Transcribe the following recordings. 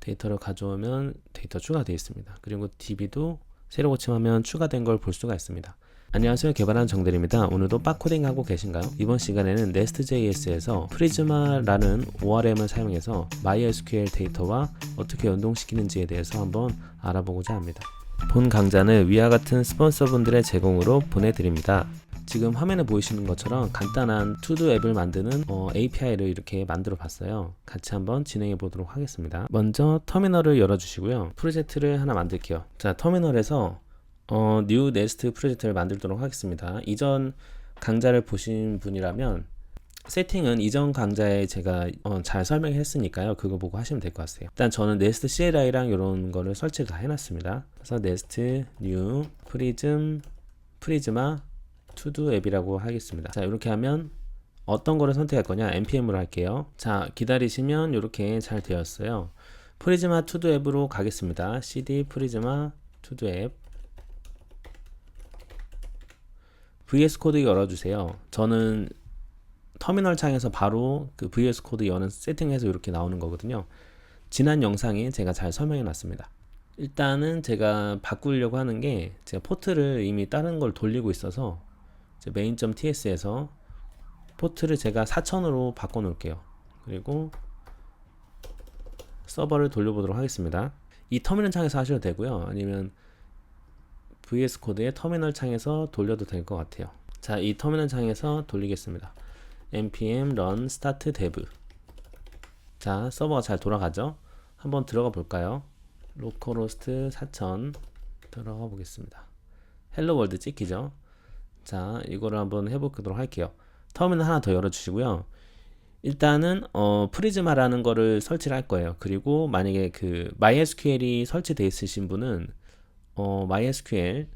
데이터를 가져오면 데이터 추가되어 있습니다. 그리고 DB도 새로 고침하면 추가된 걸 볼 수가 있습니다. 안녕하세요, 개발한 정대리입니다. 오늘도 빡코딩 하고 계신가요? 이번 시간에는 Nest.js에서 프리즈마라는 ORM을 사용해서 MySQL 데이터와 어떻게 연동시키는지에 대해서 한번 알아보고자 합니다. 본 강좌는 위와 같은 스폰서분들의 제공으로 보내드립니다. 지금 화면에 보이시는 것처럼 간단한 투두 앱을 만드는 API를 이렇게 만들어 봤어요. 같이 한번 진행해 보도록 하겠습니다. 먼저 터미널을 열어 주시고요. 프로젝트를 하나 만들게요. 자, 터미널에서 New Nest 프로젝트를 만들도록 하겠습니다. 이전 강좌를 보신 분이라면 세팅은 이전 강좌에 제가 잘 설명했으니까요. 그거 보고 하시면 될 것 같아요. 일단 저는 Nest CLI랑 이런 거를 설치를 다 해놨습니다. 그래서 Nest New 프리즈마 투두 앱이라고 하겠습니다. 자, 이렇게 하면 어떤 거를 선택할 거냐, npm으로 할게요. 자, 기다리시면 이렇게 잘 되었어요. 프리즈마 투두 앱으로 가겠습니다. cd 프리즈마 투두 앱 vs 코드 열어주세요. 저는 터미널 창에서 바로 그 vs 코드 여는 세팅해서 이렇게 나오는 거거든요. 지난 영상에 제가 잘 설명해 놨습니다. 일단은 제가 바꾸려고 하는 게 제가 포트를 이미 다른 걸 돌리고 있어서 main.ts에서 포트를 제가 4000으로 바꿔 놓을게요. 그리고 서버를 돌려보도록 하겠습니다. 이 터미널 창에서 하셔도 되고요, 아니면 VS 코드의 터미널 창에서 돌려도 될 것 같아요. 자, 이 터미널 창에서 돌리겠습니다. npm run start dev. 자, 서버가 잘 돌아가죠? 한번 들어가 볼까요? localhost 4000 들어가 보겠습니다. 헬로 월드 찍히죠? 자, 이거를 한번 해보도록 할게요. 터미널 하나 더 열어주시고요. 일단은 프리즈마라는 거를 설치를 할 거예요. 그리고 만약에 그 MySQL이 설치되어 있으신 분은 MySQL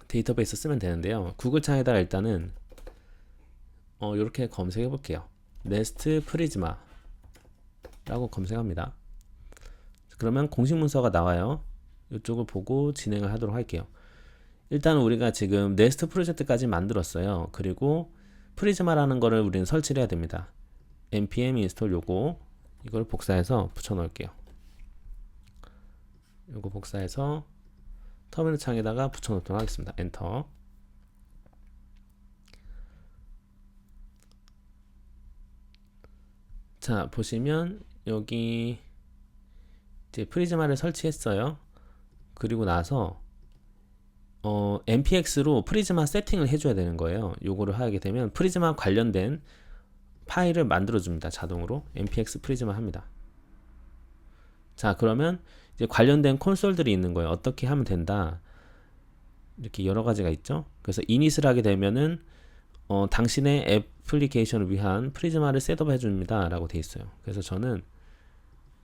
데이터베이스 쓰면 되는데요. 구글 창에다가 일단은 이렇게 검색해 볼게요. Nest 프리즈마 라고 검색합니다. 그러면 공식 문서가 나와요. 이쪽을 보고 진행을 하도록 할게요. 일단 우리가 지금 네스트 프로젝트까지 만들었어요. 그리고 프리즈마라는 거를 우리는 설치를 해야 됩니다. npm install 요거, 이걸 복사해서 붙여 놓을게요. 요거 복사해서 터미널 창에다가 붙여 놓도록 하겠습니다. 엔터. 자, 보시면 여기 이제 프리즈마를 설치했어요. 그리고 나서 npx로 프리즈마 세팅을 해줘야 되는 거예요. 요거를 하게 되면 프리즈마 관련된 파일을 만들어 줍니다. 자동으로 npx 프리즈마 합니다. 자, 그러면 이제 관련된 콘솔들이 있는 거예요. 어떻게 하면 된다, 이렇게 여러 가지가 있죠. 그래서 이닛을 하게 되면은 당신의 애플리케이션을 위한 프리즈마를 셋업 해줍니다 라고 되어 있어요. 그래서 저는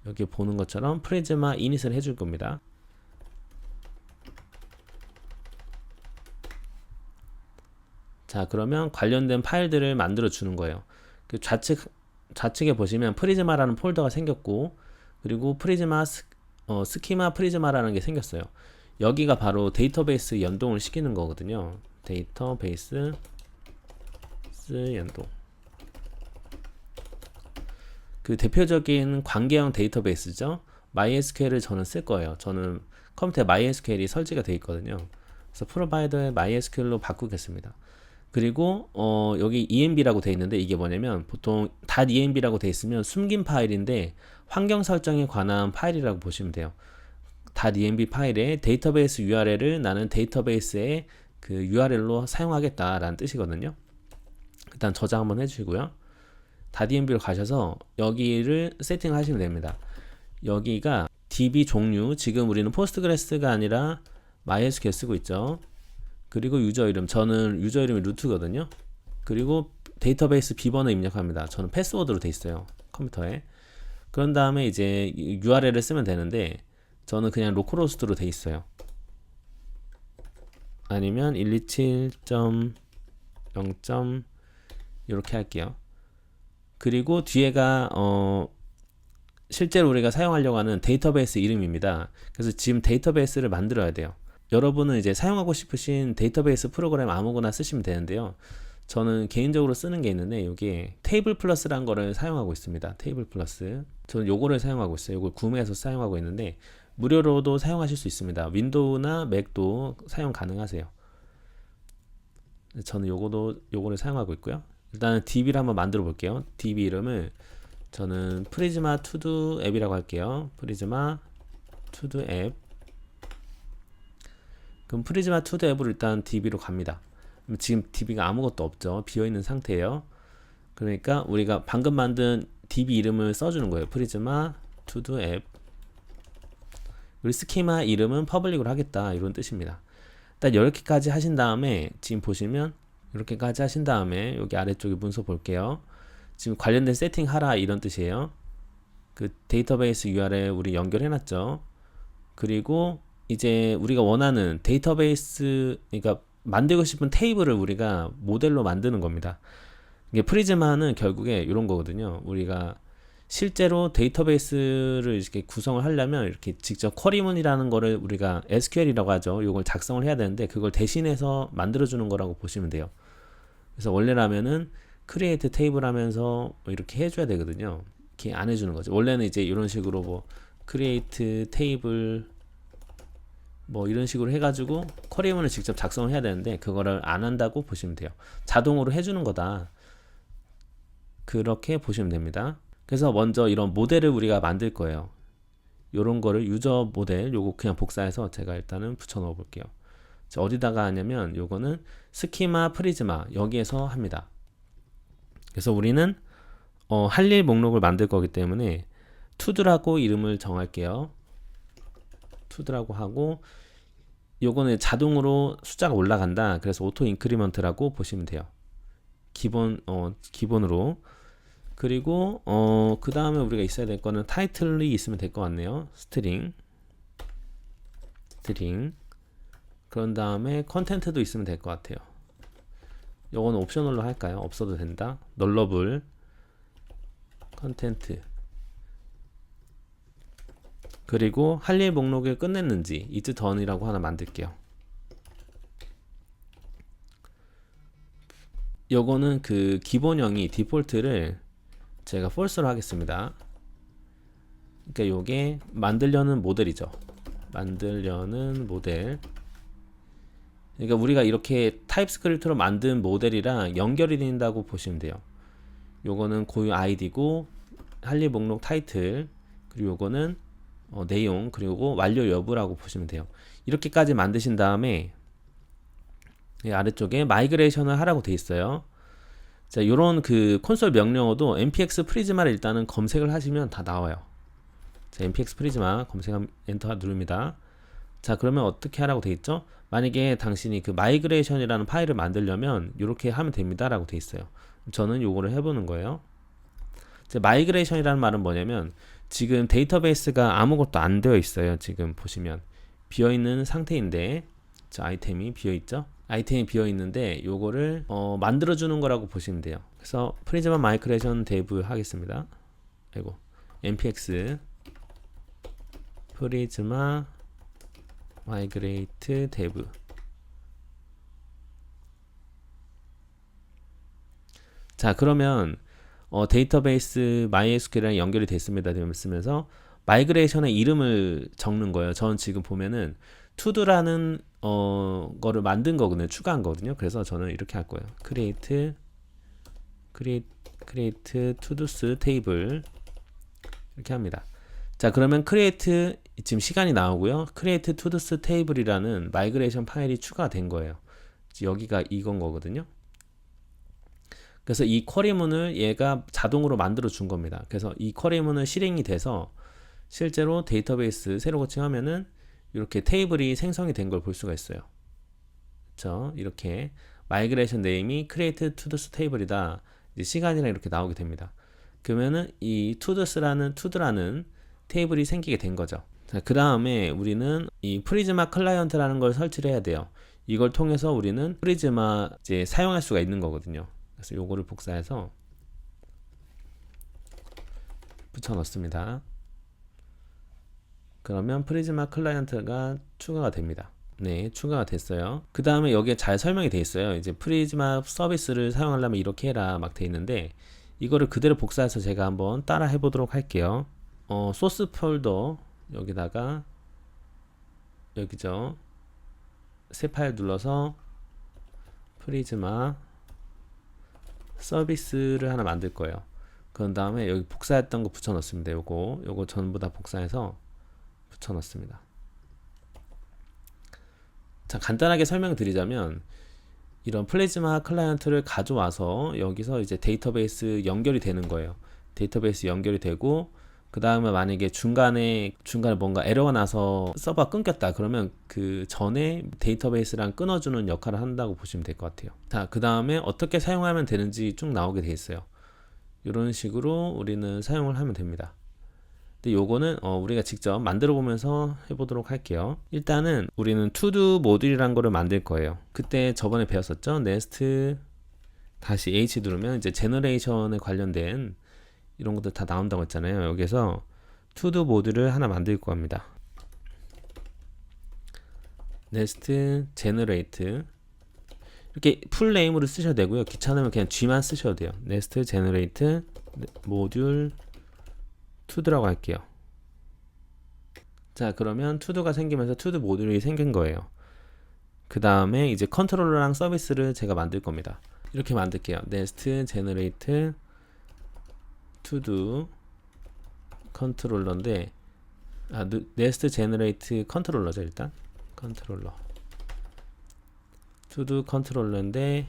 여기 보는 것처럼 프리즈마 이닛을 해줄 겁니다. 자, 그러면 관련된 파일들을 만들어 주는 거예요. 그 좌측에 보시면 프리즈마라는 폴더가 생겼고, 그리고 프리즈마 스키마 프리즈마라는 게 생겼어요. 여기가 바로 데이터베이스 연동을 시키는 거거든요. 데이터베이스 연동. 그 대표적인 관계형 데이터베이스죠. MySQL을 저는 쓸 거예요. 저는 컴퓨터에 MySQL이 설치가 되어 있거든요. 그래서 프로바이더의 MySQL로 바꾸겠습니다. 그리고 여기 env라고 되어 있는데, 이게 뭐냐면 보통 .env라고 되어 있으면 숨긴 파일인데 환경 설정에 관한 파일이라고 보시면 돼요. .env 파일에 데이터베이스 URL을 나는 데이터베이스의 그 URL로 사용하겠다라는 뜻이거든요. 일단 저장 한번 해주시고요. .env로 가셔서 여기를 세팅하시면 됩니다. 여기가 DB 종류, 지금 우리는 포스트그레스가 아니라 MySQL 쓰고 있죠. 그리고 유저 이름, 저는 유저 이름이 루트거든요. 그리고 데이터베이스 비번을 입력합니다. 저는 패스워드로 돼 있어요, 컴퓨터에. 그런 다음에 이제 URL을 쓰면 되는데 저는 그냥 로컬호스트로 돼 있어요. 아니면 127.0. 이렇게 할게요. 그리고 뒤에가 실제로 우리가 사용하려고 하는 데이터베이스 이름입니다. 그래서 지금 데이터베이스를 만들어야 돼요. 여러분은 이제 사용하고 싶으신 데이터베이스 프로그램 아무거나 쓰시면 되는데요. 저는 개인적으로 쓰는 게 있는데 이게 테이블 플러스라는 거를 사용하고 있습니다. 테이블 플러스. 저는 요거를 사용하고 있어요. 요걸 구매해서 사용하고 있는데 무료로도 사용하실 수 있습니다. 윈도우나 맥도 사용 가능하세요. 저는 요거를 사용하고 있고요. 일단은 DB를 한번 만들어 볼게요. DB 이름을 저는 프리즈마 투두 앱이라고 할게요. 프리즈마 투두 앱. 그럼 프리즈마 투두 앱으로 일단 DB로 갑니다. 지금 DB가 아무것도 없죠. 비어있는 상태예요. 그러니까 우리가 방금 만든 DB 이름을 써주는 거예요. 프리즈마 투두 앱. 우리 스키마 이름은 퍼블릭으로 하겠다, 이런 뜻입니다. 일단 이렇게까지 하신 다음에 지금 보시면 이렇게까지 하신 다음에 여기 아래쪽에 문서 볼게요. 지금 관련된 세팅 하라, 이런 뜻이에요. 그 데이터베이스 URL 우리 연결해 놨죠. 그리고 이제 우리가 원하는 데이터베이스, 그러니까 만들고 싶은 테이블을 우리가 모델로 만드는 겁니다. 이게 프리즈마는 결국에 이런 거거든요. 우리가 실제로 데이터베이스를 이렇게 구성을 하려면 이렇게 직접 쿼리문이라는 거를 우리가 SQL이라고 하죠. 이걸 작성을 해야 되는데 그걸 대신해서 만들어주는 거라고 보시면 돼요. 그래서 원래라면은 크리에이트 테이블 하면서 이렇게 해줘야 되거든요. 이렇게 안 해주는 거죠. 원래는 이제 이런 식으로 뭐 크리에이트 테이블 뭐 이런 식으로 해가지고 쿼리문을 직접 작성을 해야 되는데 그거를 안 한다고 보시면 돼요. 자동으로 해주는 거다, 그렇게 보시면 됩니다. 그래서 먼저 이런 모델을 우리가 만들 거예요. 요런 거를 유저 모델, 요거 그냥 복사해서 제가 일단은 붙여 넣어 볼게요. 어디다가 하냐면 요거는 스키마 프리즈마 여기에서 합니다. 그래서 우리는 할 일 목록을 만들 거기 때문에 투두라고 이름을 정할게요. 투두라고 하고 요거는 자동으로 숫자가 올라간다. 그래서 오토 인크리먼트라고 보시면 돼요. 기본으로. 그리고 그 다음에 우리가 있어야 될 거는 타이틀이 있으면 될 것 같네요. 스트링. 그런 다음에 컨텐트도 있으면 될 것 같아요. 요거는 옵셔널로 할까요? 없어도 된다. 널러블 컨텐트. 그리고 할 일 목록을 끝냈는지 is done이라고 하나 만들게요. 요거는 그 기본형이 디폴트를 제가 false로 하겠습니다. 그러니까 요게 만들려는 모델이죠. 만들려는 모델. 그러니까 우리가 이렇게 타입스크립트로 만든 모델이랑 연결이 된다고 보시면 돼요. 요거는 고유 아이디고 할 일 목록 타이틀, 그리고 요거는 내용, 그리고 완료 여부라고 보시면 돼요. 이렇게까지 만드신 다음에 아래쪽에 마이그레이션을 하라고 돼 있어요. 자, 요런 그 콘솔 명령어도 npx 프리즈마를 일단은 검색을 하시면 다 나와요. 자, npx 프리즈마 검색하면 엔터 누릅니다. 자, 그러면 어떻게 하라고 돼 있죠? 만약에 당신이 그 마이그레이션이라는 파일을 만들려면 이렇게 하면 됩니다 라고 돼 있어요. 저는 요거를 해보는 거예요. 마이그레이션이라는 말은 뭐냐면 지금 데이터베이스가 아무것도 안 되어 있어요. 지금 보시면 비어있는 상태인데, 저 아이템이 비어있죠? 아이템이 비어있는데 요거를 만들어주는 거라고 보시면 돼요. 그래서 프리즈마 마이그레이션 데브 하겠습니다. 아이고, npx 프리즈마 마이그레이트 데브. 자, 그러면 데이터베이스 MySQL이랑 연결이 됐습니다. 쓰면서 마이그레이션의 이름을 적는 거예요. 저는 지금 보면은 투두라는 거를 만든 거거든요. 추가한 거거든요. 그래서 저는 이렇게 할 거예요. create todos 테이블 이렇게 합니다. 자, 그러면 create 지금 시간이 나오고요. create todos 테이블이라는 마이그레이션 파일이 추가된 거예요. 여기가 이건 거거든요. 그래서 이 쿼리문을 얘가 자동으로 만들어 준 겁니다. 그래서 이 쿼리문은 실행이 돼서 실제로 데이터베이스 새로 고침하면은 이렇게 테이블이 생성이 된 걸 볼 수가 있어요. 그렇죠? 이렇게 마이그레이션 네임이 create todos 테이블이다. 이제 시간이랑 이렇게 나오게 됩니다. 그러면은 이 todos라는 테이블이 생기게 된 거죠. 자, 그 다음에 우리는 이 프리즈마 클라이언트라는 걸 설치를 해야 돼요. 이걸 통해서 우리는 프리즈마 이제 사용할 수가 있는 거거든요. 그래서 요거를 복사해서 붙여 넣습니다. 그러면 프리즈마 클라이언트가 추가가 됩니다. 네, 추가가 됐어요. 그 다음에 여기에 잘 설명이 돼 있어요. 이제 프리즈마 서비스를 사용하려면 이렇게 해라 막 돼 있는데, 이거를 그대로 복사해서 제가 한번 따라 해보도록 할게요. 소스 폴더 여기다가 여기죠. 새 파일 눌러서 프리즈마 서비스를 하나 만들 거예요. 그런 다음에 여기 복사했던 거 붙여 넣습니다. 요거 전부 다 복사해서 붙여 넣습니다. 자, 간단하게 설명드리자면 이런 플리즈마 클라이언트를 가져와서 여기서 이제 데이터베이스 연결이 되는 거예요. 데이터베이스 연결이 되고, 그 다음에 만약에 중간에 뭔가 에러가 나서 서버가 끊겼다 그러면 그 전에 데이터베이스랑 끊어주는 역할을 한다고 보시면 될 것 같아요. 자, 그 다음에 어떻게 사용하면 되는지 쭉 나오게 돼 있어요. 이런 식으로 우리는 사용을 하면 됩니다. 근데 요거는 우리가 직접 만들어 보면서 해보도록 할게요. 일단은 우리는 투두 모듈이라는 거를 만들 거예요. 그때 저번에 배웠었죠. 네스트 다시 H 누르면 이제 제너레이션에 관련된 이런 것들 다 나온다고 했잖아요. 여기서 투두 모듈을 하나 만들 겁니다. 네스트 제너레이트 이렇게 풀 네임으로 쓰셔도 되고요. 귀찮으면 그냥 G만 쓰셔도 돼요. 네스트 제너레이트 모듈 투두라고 할게요. 자, 그러면 투두가 생기면서 투두 모듈이 생긴 거예요. 그 다음에 이제 컨트롤러랑 서비스를 제가 만들 겁니다. 이렇게 만들게요. 네스트 제너레이트 투두 컨트롤러인데, 네스트 제너레이트 컨트롤러죠. 일단 컨트롤러 투두 컨트롤러인데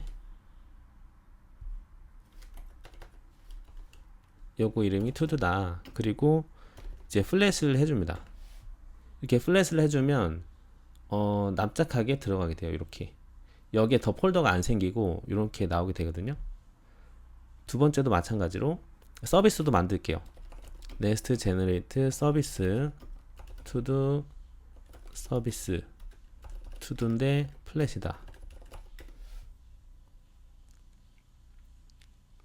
요거 이름이 투두다. 그리고 이제 플래시를 해줍니다. 이렇게 플래시를 해주면 납작하게 들어가게 돼요. 이렇게 여기에 더 폴더가 안 생기고 이렇게 나오게 되거든요. 두 번째도 마찬가지로 서비스도 만들게요. 네스트 제너레이트 서비스 투두 서비스 투두인데 플래시다.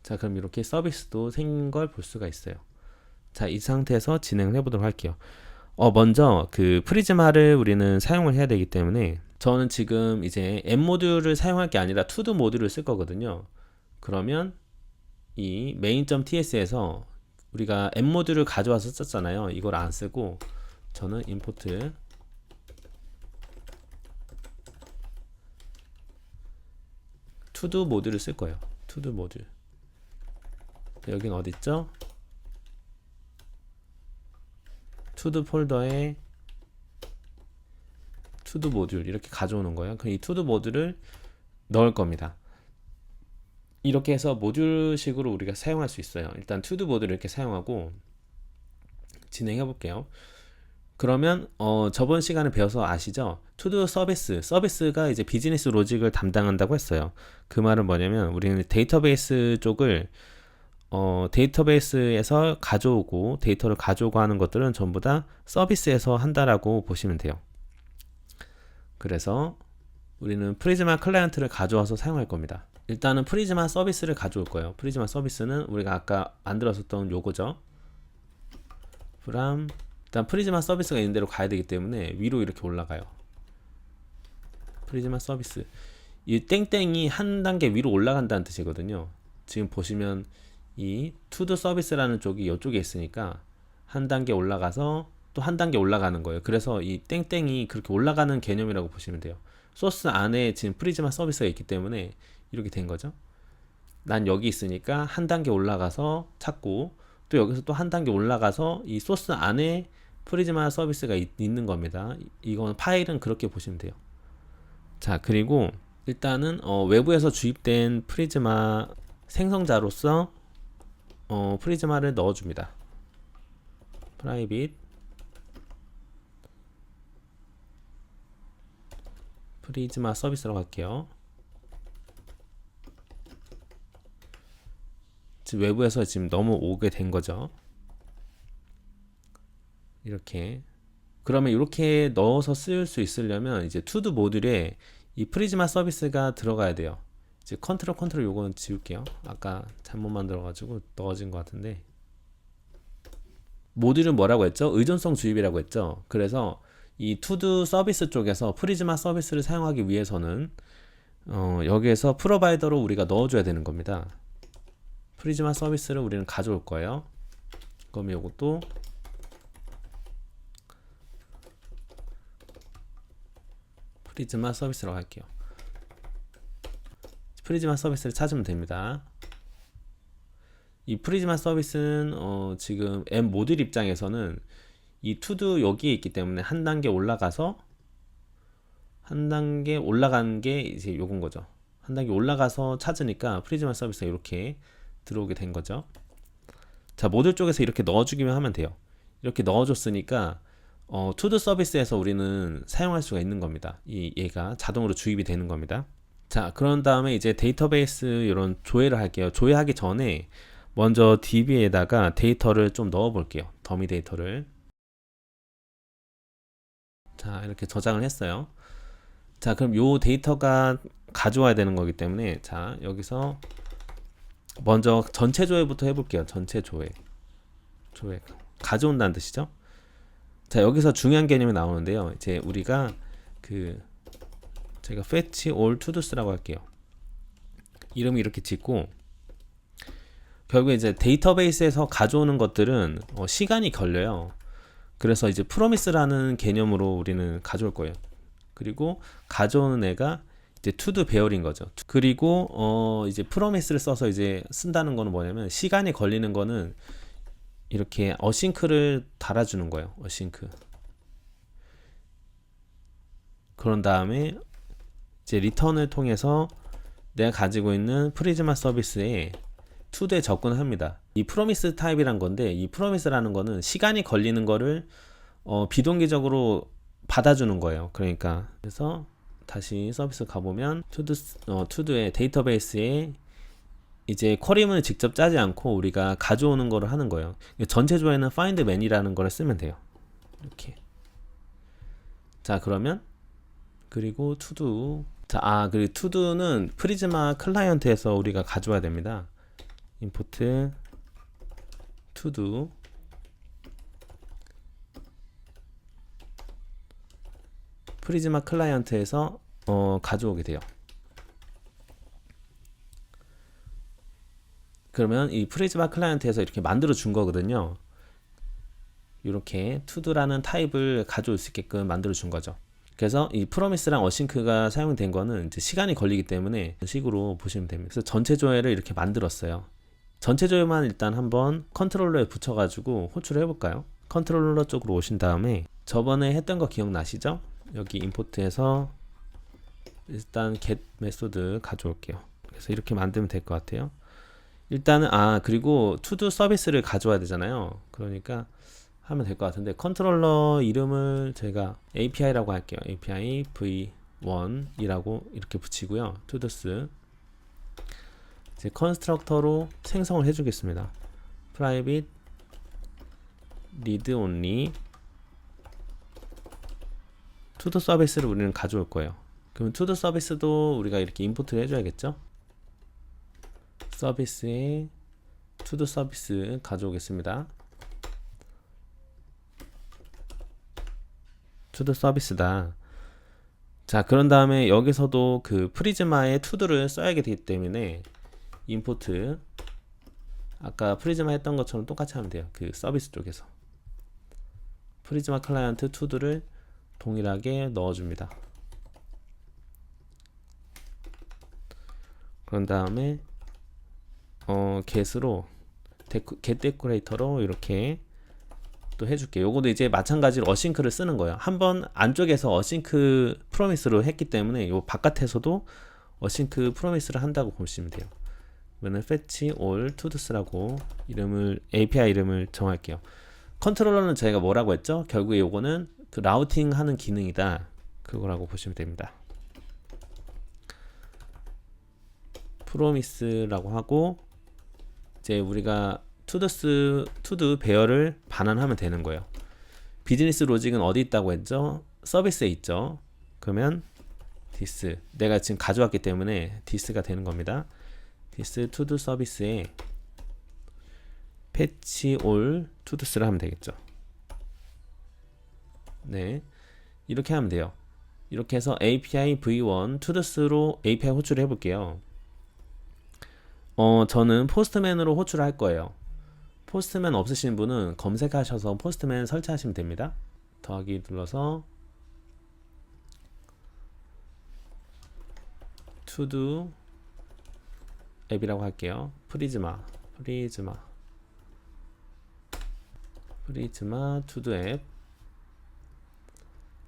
자, 그럼 이렇게 서비스도 생긴 걸 볼 수가 있어요. 자, 이 상태에서 진행을 해보도록 할게요. 먼저 그 프리즈마를 우리는 사용을 해야 되기 때문에 저는 지금 이제 M 모듈을 사용할 게 아니라 투두 모듈을 쓸 거거든요. 그러면 이 main.ts에서 우리가 M 모듈을 가져와서 썼잖아요. 이걸 안 쓰고 저는 임포트 투두 모듈을 쓸 거예요. 투두 모듈. 여긴 어디 있죠? 투두 폴더에 투두 모듈 이렇게 가져오는 거예요. 그럼 이 투두 모듈을 넣을 겁니다. 이렇게 해서 모듈식으로 우리가 사용할 수 있어요. 일단 투두 모듈을 이렇게 사용하고 진행해 볼게요. 그러면 저번 시간에 배워서 아시죠? 투두 서비스가 이제 비즈니스 로직을 담당한다고 했어요. 그 말은 뭐냐면 우리는 데이터베이스 쪽을 데이터베이스에서 가져오고 데이터를 가져오고 하는 것들은 전부 다 서비스에서 한다라고 보시면 돼요. 그래서 우리는 프리즈마 클라이언트를 가져와서 사용할 겁니다. 일단은 프리즈마 서비스를 가져올 거예요. 프리즈마 서비스는 우리가 아까 만들었었던 요거죠. 일단 프리즈마 서비스가 있는 대로 가야 되기 때문에 위로 이렇게 올라가요. 프리즈마 서비스 이 땡땡이 한 단계 위로 올라간다는 뜻이거든요. 지금 보시면 이 투두 서비스라는 쪽이 이쪽에 있으니까 한 단계 올라가서 또 한 단계 올라가는 거예요. 그래서 이 땡땡이 그렇게 올라가는 개념이라고 보시면 돼요. 소스 안에 지금 프리즈마 서비스가 있기 때문에 이렇게 된 거죠. 난 여기 있으니까 한 단계 올라가서 찾고 또 여기서 또 한 단계 올라가서 이 소스 안에 프리즈마 서비스가 있는 겁니다. 이건 파일은 그렇게 보시면 돼요. 자, 그리고 일단은 외부에서 주입된 프리즈마 생성자로서 프리즈마를 넣어줍니다. private 프리즈마 서비스라고 할게요. 지금 외부에서 지금 넘어오게 된 거죠. 이렇게. 그러면 이렇게 넣어서 쓸 수 있으려면 이제 투두 모듈에 이 프리즈마 서비스가 들어가야 돼요. 이제 컨트롤 요거는 지울게요. 아까 잘못 만들어가지고 넣어진 것 같은데. 모듈은 뭐라고 했죠? 의존성 주입이라고 했죠. 그래서 이 투두 서비스 쪽에서 프리즈마 서비스를 사용하기 위해서는 여기에서 프로바이더로 우리가 넣어줘야 되는 겁니다. 프리즈마 서비스를 우리는 가져올 거예요. 그럼 이것도 프리즈마 서비스라고 할게요. 프리즈마 서비스를 찾으면 됩니다. 이 프리즈마 서비스는 지금 M 모듈 입장에서는 이 투두 여기에 있기 때문에 한 단계 올라가서 한 단계 올라간 게 이제 요건 거죠. 한 단계 올라가서 찾으니까 프리즈마 서비스가 이렇게 들어오게 된 거죠. 자, 모듈 쪽에서 이렇게 넣어주기만 하면 돼요. 이렇게 넣어줬으니까 투두 서비스에서 우리는 사용할 수가 있는 겁니다. 얘가 자동으로 주입이 되는 겁니다. 자, 그런 다음에 이제 데이터베이스 이런 조회를 할게요. 조회하기 전에 먼저 DB에다가 데이터를 좀 넣어 볼게요. 더미 데이터를. 자, 이렇게 저장을 했어요. 자, 그럼 요 데이터가 가져와야 되는 거기 때문에 자, 여기서 먼저 전체 조회부터 해볼게요. 전체 조회. 조회. 가져온다는 뜻이죠. 자, 여기서 중요한 개념이 나오는데요. 이제 우리가 제가 fetch all todos라고 할게요. 이름을 이렇게 짓고 결국에 이제 데이터베이스에서 가져오는 것들은 시간이 걸려요. 그래서 이제 프로미스라는 개념으로 우리는 가져올 거예요. 그리고 가져오는 애가 이제 투두 배열인 거죠. 그리고 이제 프로미스를 써서 이제 쓴다는 거는 뭐냐면 시간이 걸리는 거는 이렇게 어싱크를 달아주는 거예요. 어싱크. 그런 다음에 이제 리턴을 통해서 내가 가지고 있는 프리즈마 서비스에 투두에 접근을 합니다. 이 프로미스 타입이란 건데 이 프로미스라는 거는 시간이 걸리는 거를 비동기적으로 받아주는 거예요. 그러니까 그래서 다시 서비스 가보면 투두의 데이터베이스에 이제 쿼리문을 직접 짜지 않고 우리가 가져오는 거를 하는 거예요. 전체 조회는 find man이라는 거를 쓰면 돼요. 이렇게. 자, 그러면 그리고 투두. 자, 그리고 투두는 프리즈마 클라이언트에서 우리가 가져와야 됩니다. 임포트 투두. 프리즈마 클라이언트에서 가져오게 돼요. 그러면 이 프리즈마 클라이언트에서 이렇게 만들어 준 거거든요. 이렇게 투두라는 타입을 가져올 수 있게끔 만들어 준 거죠. 그래서 이 프로미스랑 어싱크가 사용된 거는 이제 시간이 걸리기 때문에 이런 식으로 보시면 됩니다. 그래서 전체 조회를 이렇게 만들었어요. 전체 조회만 일단 한번 컨트롤러에 붙여가지고 호출을 해볼까요? 컨트롤러 쪽으로 오신 다음에 저번에 했던 거 기억나시죠? 여기 임포트에서 일단 get 메소드 가져올게요. 그래서 이렇게 만들면 될 것 같아요. 일단은 그리고 투두 서비스를 가져와야 되잖아요. 그러니까 하면 될 것 같은데 컨트롤러 이름을 제가 API라고 할게요. API v1이라고 이렇게 붙이고요. 투두스 이제 컨스트럭터로 생성을 해주겠습니다. private read only 투두 서비스를 우리는 가져올 거예요. 그럼 투두 서비스도 우리가 이렇게 임포트를 해줘야겠죠? 서비스에 투두 서비스 가져오겠습니다. 투두 서비스다. 자, 그런 다음에 여기서도 그 프리즈마의 투두를 써야 되기 때문에 임포트 아까 프리즈마 했던 것처럼 똑같이 하면 돼요. 그 서비스 쪽에서 프리즈마 클라이언트 투두를 동일하게 넣어줍니다. 그런 다음에 get으로 get 데코레이터로 이렇게 또 해줄게요. 요거도 이제 마찬가지로 어싱크를 쓰는 거예요. 한번 안쪽에서 어싱크 프로미스로 했기 때문에 요 바깥에서도 어싱크 프로미스를 한다고 보시면 돼요. 그러면 fetch all todos라고 API 이름을 정할게요. 컨트롤러는 저희가 뭐라고 했죠? 결국에 요거는 그 라우팅 하는 기능이다. 그거라고 보시면 됩니다. 프로미스라고 하고 이제 우리가 투두 배열을 반환하면 되는 거예요. 비즈니스 로직은 어디 있다고 했죠? 서비스에 있죠. 그러면 this 내가 지금 가져왔기 때문에 this가 되는 겁니다. this 투두 서비스에 fetch all tudos를 하면 되겠죠. 네. 이렇게 하면 돼요. 이렇게 해서 API v1 todo스로 API 호출을 해볼게요. 저는 포스트맨으로 호출을 할 거예요. 포스트맨 없으신 분은 검색하셔서 포스트맨 설치하시면 됩니다. 더하기 눌러서 to-do 앱이라고 할게요. 프리즈마 to-do 앱.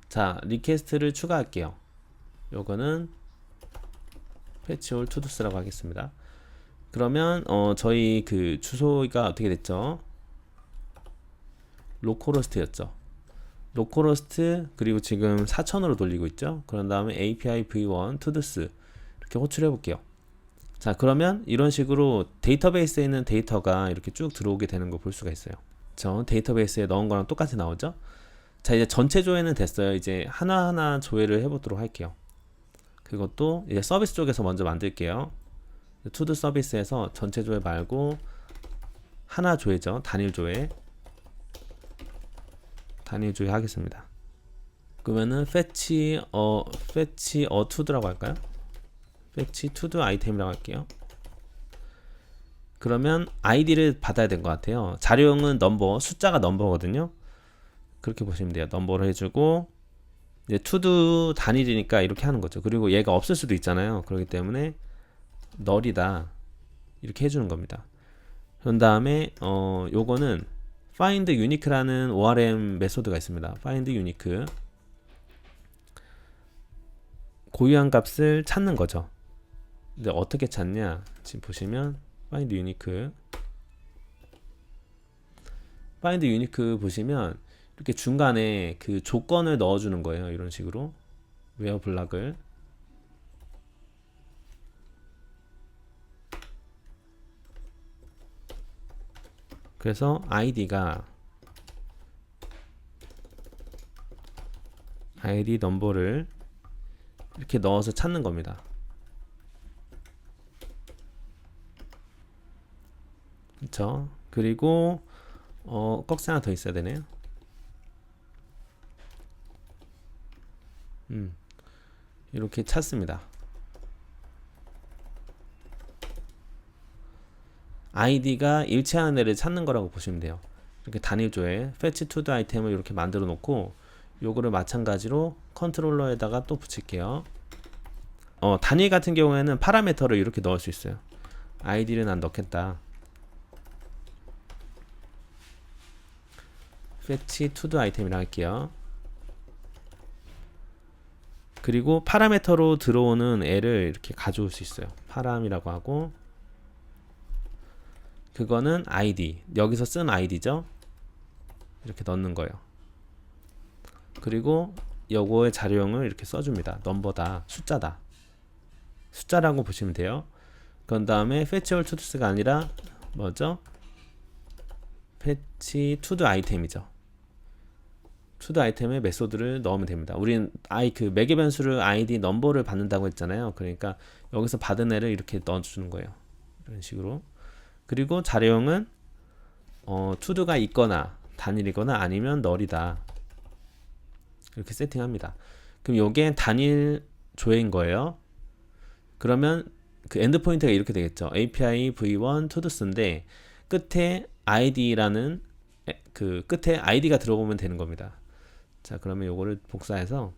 자, 리퀘스트를 추가할게요. 요거는 fetch all to-do스라고 하겠습니다. 그러면 저희 그 주소가 어떻게 됐죠? 로컬호스트였죠. 로컬호스트 그리고 지금 4000으로 돌리고 있죠. 그런 다음에 API v1 todos 이렇게 호출해 볼게요. 자, 그러면 이런 식으로 데이터베이스에 있는 데이터가 이렇게 쭉 들어오게 되는 거 볼 수가 있어요. 저 데이터베이스에 넣은 거랑 똑같이 나오죠. 자, 이제 전체 조회는 됐어요. 이제 하나하나 조회를 해보도록 할게요. 그것도 이제 서비스 쪽에서 먼저 만들게요. 투두 서비스에서 전체 조회 말고 하나 조회죠. 단일 조회 하겠습니다. 그러면은 fetch a to도라고 할까요? fetch to-do 아이템이라고 할게요. 그러면 id를 받아야 될 것 같아요. 자료형은 넘버, 숫자가 넘버거든요. 그렇게 보시면 돼요. 넘버를 해주고 이제 to-do 단일이니까 이렇게 하는 거죠. 그리고 얘가 없을 수도 있잖아요. 그렇기 때문에 null이다 이렇게 해주는 겁니다. 그런 다음에 요거는 find unique라는 ORM 메소드가 있습니다. find unique 고유한 값을 찾는 거죠. 근데 어떻게 찾냐? 지금 보시면 find unique 보시면 이렇게 중간에 그 조건을 넣어주는 거예요. 이런 식으로 where 블락을 그래서 id가 id 넘버를 이렇게 넣어서 찾는 겁니다. 그렇죠? 그리고 꺽쇠 하나 더 있어야 되네요. 이렇게 찾습니다. id가 일치하는 애를 찾는 거라고 보시면 돼요. 이렇게 단일조에 fetch to the 아이템을 이렇게 만들어 놓고 요거를 마찬가지로 컨트롤러에다가 또 붙일게요. 단일 같은 경우에는 파라미터를 이렇게 넣을 수 있어요. id를 난 넣겠다. fetch to the 아이템이라 할게요. 그리고 파라미터로 들어오는 애를 이렇게 가져올 수 있어요. 파람이라고 하고 그거는 id 여기서 쓴 id죠. 이렇게 넣는 거예요. 그리고 요거의 자료형을 이렇게 써줍니다. 넘버다, 숫자라고 보시면 돼요. 그런 다음에 fetch all todos가 아니라 뭐죠? fetch to the 아이템이죠. to the 아이템에 메소드를 넣으면 됩니다. 우리는 그 매개 변수를 id 넘버를 받는다고 했잖아요. 그러니까 여기서 받은 애를 이렇게 넣어주는 거예요. 이런 식으로. 그리고 자료형은 to도가 있거나 단일이거나 아니면 null이다. 이렇게 세팅합니다. 그럼 요게 단일 조회인 거예요. 그러면 그 엔드포인트가 이렇게 되겠죠. API v1 todos인데 끝에 id라는 그 끝에 id가 들어오면 되는 겁니다. 자, 그러면 요거를 복사해서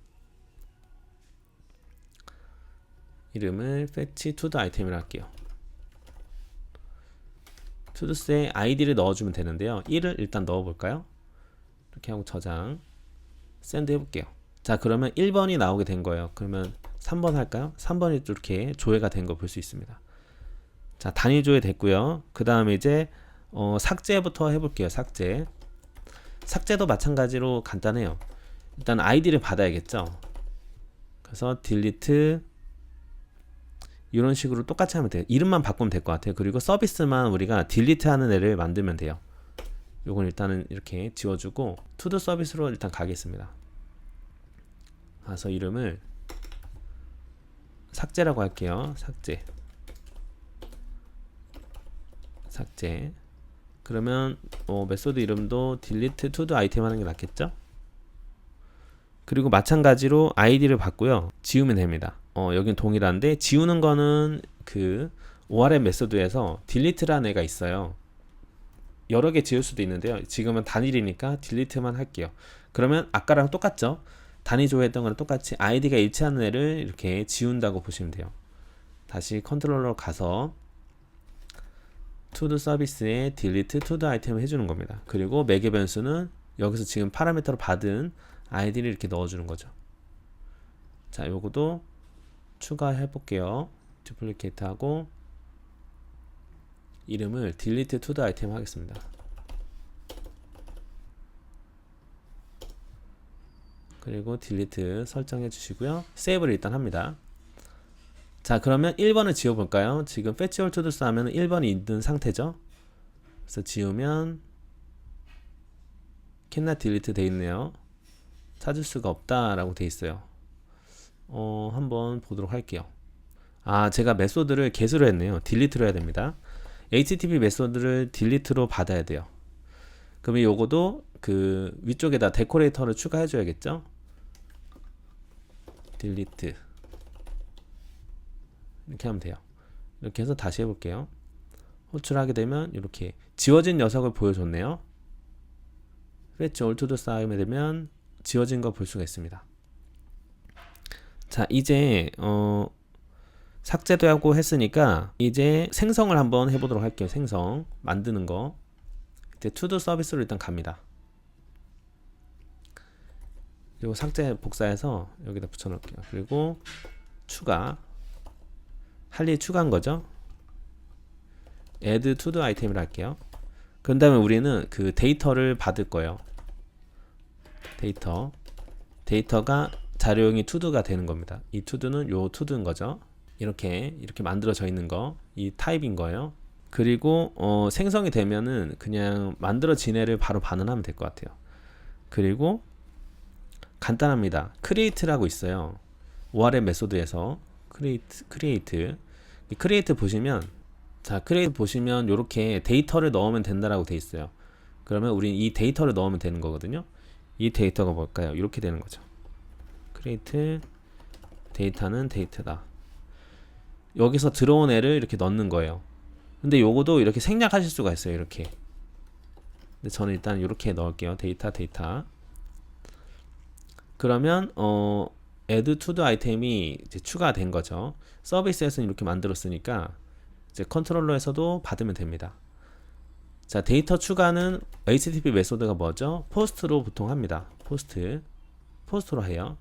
이름을 fetch to the 아이템이라 할게요. todos에 id를 넣어주면 되는데요. 1을 일단 넣어볼까요? 이렇게 하고 저장 샌드 해볼게요. 자, 그러면 1번이 나오게 된 거예요. 그러면 3번 할까요? 3번이 이렇게 조회가 된 거 볼 수 있습니다. 자, 단일 조회 됐고요. 그 다음에 이제 삭제부터 해볼게요. 삭제도 마찬가지로 간단해요. 일단 id를 받아야겠죠. 그래서 delete 이런 식으로 똑같이 하면 돼요. 이름만 바꾸면 될 것 같아요. 그리고 서비스만 우리가 delete 하는 애를 만들면 돼요. 요건 일단은 이렇게 지워주고 to the 서비스로 일단 가겠습니다. 가서 이름을 삭제라고 할게요. 삭제. 그러면 메소드 이름도 delete to the 아이템 하는 게 낫겠죠? 그리고 마찬가지로 아이디를 받고요. 지우면 됩니다. 여긴 동일한데 지우는 거는 그 ORM 메소드에서 딜리트라는 애가 있어요. 여러 개 지울 수도 있는데요. 지금은 단일이니까 딜리트만 할게요. 그러면 아까랑 똑같죠? 단위 조회했던 거랑 똑같이 아이디가 일치하는 애를 이렇게 지운다고 보시면 돼요. 다시 컨트롤러 가서 투두 서비스에 딜리트 투두 아이템을 해주는 겁니다. 그리고 매개 변수는 여기서 지금 파라미터로 받은 아이디를 이렇게 넣어주는 거죠. 자, 요거도 추가해 볼게요. 듀플리케이트 하고 이름을 딜리트 투두 아이템 하겠습니다. 그리고 딜리트 설정해 주시고요. 세이브를 일단 합니다. 자, 그러면 1번을 지워볼까요? 지금 fetch all to do's 하면 1번이 있는 상태죠. 그래서 지우면 cannot delete 돼 있네요. 찾을 수가 없다 라고 돼 있어요. 한번 보도록 할게요. 제가 메소드를 get으로 했네요. delete로 해야 됩니다. HTTP 메소드를 delete로 받아야 돼요. 그러면 요거도 그 위쪽에다 데코레이터를 추가해 줘야겠죠. delete 이렇게 하면 돼요. 이렇게 해서 다시 해볼게요. 호출하게 되면 이렇게 지워진 녀석을 보여줬네요. fetch all to the 쌓이게 되면 지워진 거 볼 수가 있습니다. 자, 이제 삭제도 하고 했으니까 이제 생성을 한번 해보도록 할게요. 생성 만드는 거. 이제 to do 서비스로 일단 갑니다. 그리고 삭제 복사해서 여기다 붙여놓을게요. 그리고 추가 할 일 추가한 거죠. add to do 아이템을 할게요. 그런 다음에 우리는 그 데이터를 받을 거예요. 데이터가 자료용이 to도가 되는 겁니다. 이 to도는 요 to도인 거죠. 이렇게 만들어져 있는 거, 이 타입인 거예요. 그리고 생성이 되면은 그냥 만들어진 애를 바로 반응하면 될 것 같아요. 그리고 간단합니다. create라고 있어요. ORM 메소드에서 create 보시면, 자, create 보시면 이렇게 데이터를 넣으면 된다라고 돼 있어요. 그러면 우린 이 데이터를 넣으면 되는 거거든요. 이 데이터가 뭘까요? 이렇게 되는 거죠. create 데이터는 데이터다. 여기서 들어온 애를 이렇게 넣는 거예요. 근데 요거도 이렇게 생략하실 수가 있어요. 이렇게. 근데 저는 일단 이렇게 넣을게요. 데이터. 그러면 add to the 아이템이 이제 추가된 거죠. 서비스에서는 이렇게 만들었으니까 이제 컨트롤러에서도 받으면 됩니다. 자, 데이터 추가는 HTTP 메소드가 뭐죠? 포스트로 보통 합니다. 포스트로 해요.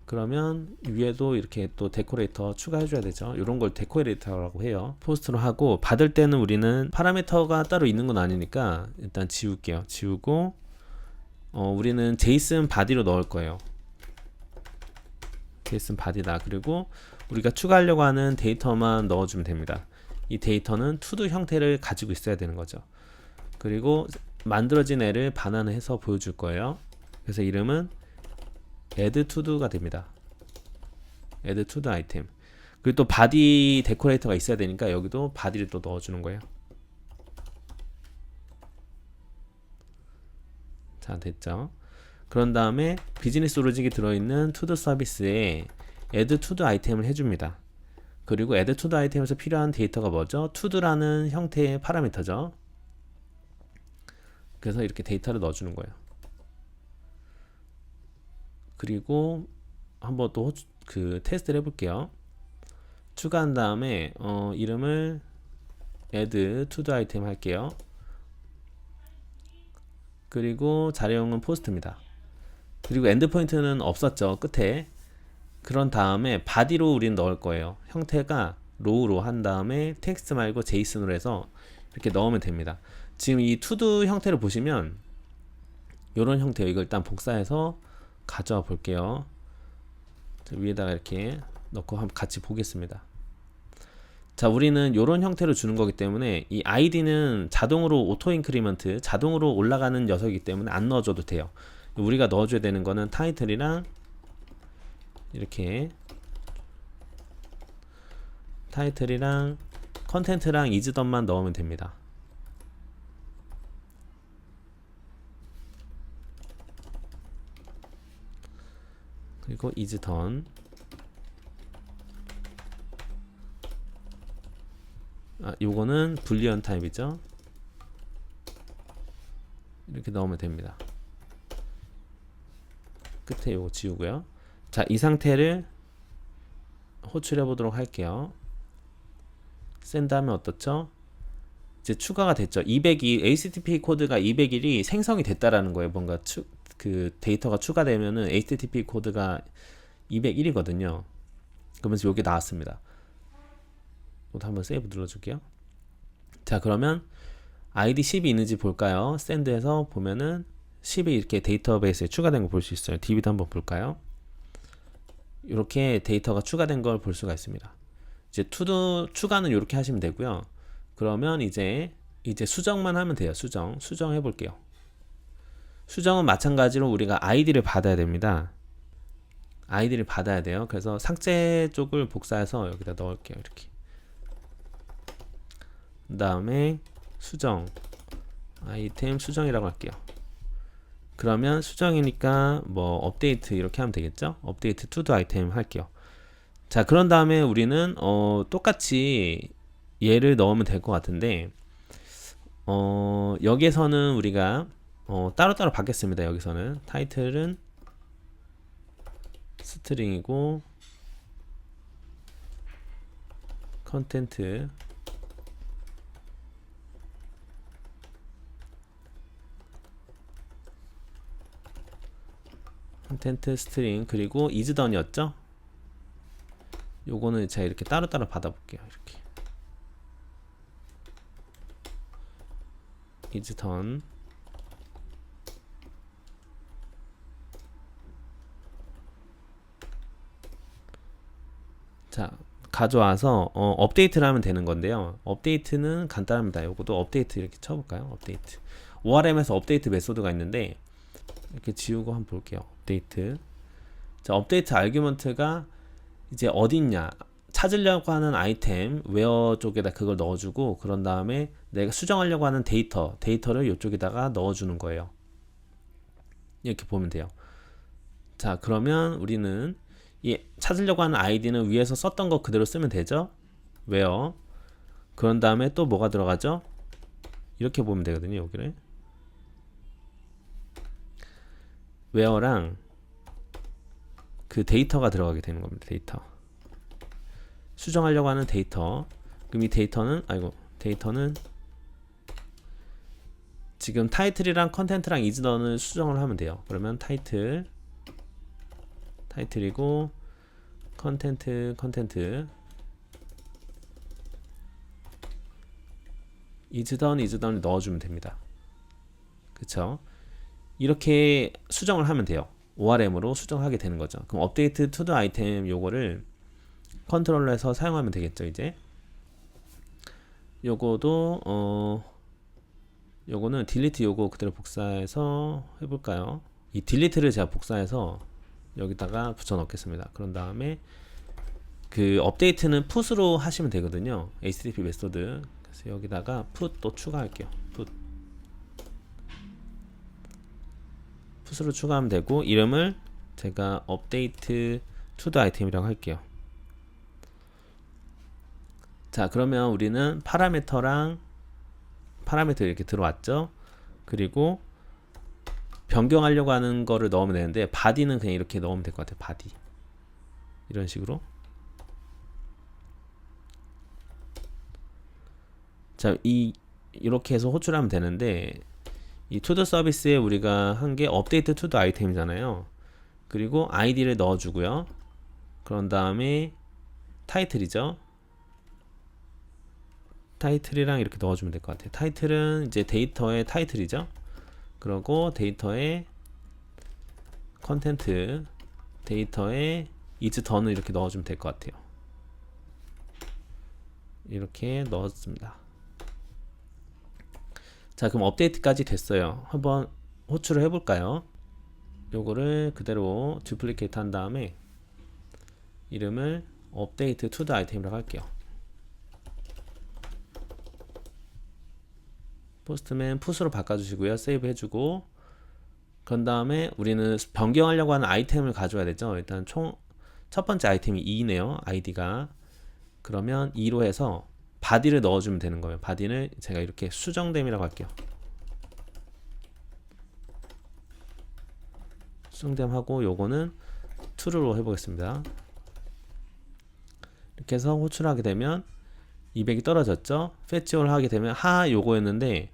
그러면 위에도 이렇게 또 데코레이터 추가해 줘야 되죠. 이런 걸 데코레이터라고 해요. 포스트로 하고 받을 때는 우리는 파라미터가 따로 있는 건 아니니까 일단 지울게요. 지우고 우리는 제이슨 바디로 넣을 거예요. 제이슨 바디다. 그리고 우리가 추가하려고 하는 데이터만 넣어주면 됩니다. 이 데이터는 to-do 형태를 가지고 있어야 되는 거죠. 그리고 만들어진 애를 반환해서 보여줄 거예요. 그래서 이름은 add to do가 됩니다. add to do 아이템. 그리고 또 바디 데코레이터가 있어야 되니까 여기도 바디를 또 넣어주는 거예요. 자, 됐죠? 그런 다음에 비즈니스 로직이 들어있는 to do 서비스에 add to do 아이템을 해줍니다. 그리고 add to do 아이템에서 필요한 데이터가 뭐죠? to do라는 형태의 파라미터죠. 그래서 이렇게 데이터를 넣어주는 거예요. 그리고 한번 또 그 테스트를 해볼게요. 추가한 다음에 이름을 add to the 아이템 할게요. 그리고 자료용은 포스트입니다. 그리고 엔드포인트는 없었죠, 끝에. 그런 다음에 바디로 우리는 넣을 거예요. 형태가 로우로 한 다음에 텍스트 말고 제이슨으로 해서 이렇게 넣으면 됩니다. 지금 이 to-do 형태를 보시면 이런 형태예요. 이걸 일단 복사해서 가져와 볼게요. 위에다가 이렇게 넣고 한번 같이 보겠습니다. 자, 우리는 이런 형태로 주는 거기 때문에 이 아이디는 자동으로 오토 인크리먼트, 자동으로 올라가는 녀석이기 때문에 안 넣어줘도 돼요. 우리가 넣어줘야 되는 거는 타이틀이랑 이렇게 타이틀이랑 컨텐트랑 이즈덤만 넣으면 됩니다. 그리고 is done. 요거는 불리언 타입이죠. 이렇게 넣으면 됩니다. 끝에 요거 지우고요. 자, 이 상태를 호출해 보도록 할게요. 샌드하면 어떻죠? 이제 추가가 됐죠. 200이 HTTP 코드가 201이 생성이 됐다라는 거예요. 뭔가 그 데이터가 추가되면은 HTTP 코드가 201이거든요. 그러면서 여기 나왔습니다. 이것도 한번 세이브 눌러줄게요. 자, 그러면 ID 10이 있는지 볼까요? 샌드에서 보면은 10이 이렇게 데이터베이스에 추가된 거 볼 수 있어요. DB도 한번 볼까요? 이렇게 데이터가 추가된 걸 볼 수가 있습니다. 이제 투도 추가는 이렇게 하시면 되고요. 그러면 이제 수정만 하면 돼요. 수정 해 볼게요. 수정은 마찬가지로 우리가 아이디를 받아야 됩니다. 아이디를 받아야 돼요. 그래서 삭제 쪽을 복사해서 여기다 넣을게요. 이렇게. 그 다음에 수정 아이템 수정이라고 할게요. 그러면 수정이니까 뭐 업데이트 이렇게 하면 되겠죠. 업데이트 투도 아이템 할게요. 자, 그런 다음에 우리는 똑같이 얘를 넣으면 될 것 같은데 여기에서는 우리가 따로따로 받겠습니다. 여기서는 타이틀은 스트링이고 컨텐트 스트링 그리고 is done이었죠. 요거는 제가 이렇게 따로따로 받아볼게요. 이렇게 is done. 자, 가져와서 업데이트를 하면 되는 건데요. 업데이트는 간단합니다. 요것도 업데이트 이렇게 쳐볼까요? 업데이트. ORM에서 업데이트 메소드가 있는데 이렇게 지우고 한번 볼게요. 업데이트. 자, 업데이트 아규먼트가 이제 어딨냐 찾으려고 하는 아이템 웨어 쪽에다 그걸 넣어주고 그런 다음에 내가 수정하려고 하는 데이터를 이쪽에다가 넣어주는 거예요. 이렇게 보면 돼요. 자, 그러면 우리는 이 찾으려고 하는 아이디는 위에서 썼던 거 그대로 쓰면 되죠. 웨어. 그런 다음에 또 뭐가 들어가죠? 이렇게 보면 되거든요. 여기를 웨어랑 그 데이터가 들어가게 되는 겁니다. 데이터. 수정하려고 하는 데이터. 그럼 이 데이터는 지금 타이틀이랑 컨텐트랑 is done을 수정을 하면 돼요. 그러면 타이틀이고 컨텐트 is done 넣어주면 됩니다. 그쵸? 이렇게 수정을 하면 돼요. ORM으로 수정하게 되는 거죠. 그럼 업데이트 투도 아이템 요거를 컨트롤러에서 사용하면 되겠죠. 이제 요거도 요거는 딜리트 요거 그대로 복사해서 해볼까요? 이 딜리트를 제가 복사해서 여기다가 붙여 넣겠습니다. 그런 다음에 그 업데이트는 풋으로 하시면 되거든요. HTTP 메소드. 그래서 여기다가 put 또 추가할게요. 풋으로 추가하면 되고 이름을 제가 업데이트 투도 아이템이라고 할게요. 자, 그러면 우리는 파라미터 이렇게 들어왔죠. 그리고 변경하려고 하는 거를 넣으면 되는데 body는 그냥 이렇게 넣으면 될 것 같아요. body 이런 식으로. 자, 이렇게 해서 호출하면 되는데 이 투도 서비스에 우리가 한 게 업데이트 투도 아이템이잖아요. 그리고 아이디를 넣어주고요. 그런 다음에 타이틀이죠. 타이틀이랑 이렇게 넣어주면 될 것 같아요. 타이틀은 이제 데이터의 타이틀이죠. 그리고 데이터의 컨텐트, 데이터의 is done을 이렇게 넣어주면 될 것 같아요. 이렇게 넣었습니다. 자, 그럼 업데이트까지 됐어요. 한번 호출을 해볼까요? 요거를 그대로 듀플리케이트 한 다음에 이름을 업데이트 투 더 아이템이라고 할게요. 포스트맨 풋으로 바꿔주시고요. 세이브 해주고 그런 다음에 우리는 변경하려고 하는 아이템을 가져야 되죠. 일단 총 첫 번째 아이템이 2네요. 아이디가. 그러면 2로 해서 바디를 넣어주면 되는 거예요. 바디를 제가 이렇게 수정됨이라고 할게요. 수정됨하고 요거는 true로 해보겠습니다. 이렇게 해서 호출을 하게 되면 200이 떨어졌죠. fetchall 하게 되면 하 요거였는데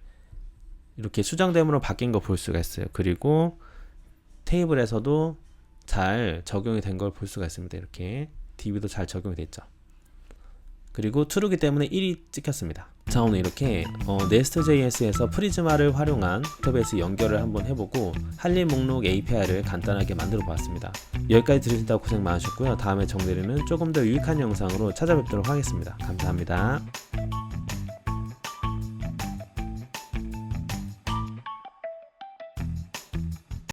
이렇게 수정됨으로 바뀐 거 볼 수가 있어요. 그리고 테이블에서도 잘 적용이 된 걸 볼 수가 있습니다. 이렇게 DB도 잘 적용이 됐죠. 그리고 true기 때문에 1이 찍혔습니다. 자, 오늘 이렇게 nest.js에서 프리즈마를 활용한 데이터베이스 연결을 한번 해보고 한림 목록 API를 간단하게 만들어 보았습니다. 여기까지 들으신다고 고생 많으셨고요. 다음에 정대리는 조금 더 유익한 영상으로 찾아뵙도록 하겠습니다. 감사합니다.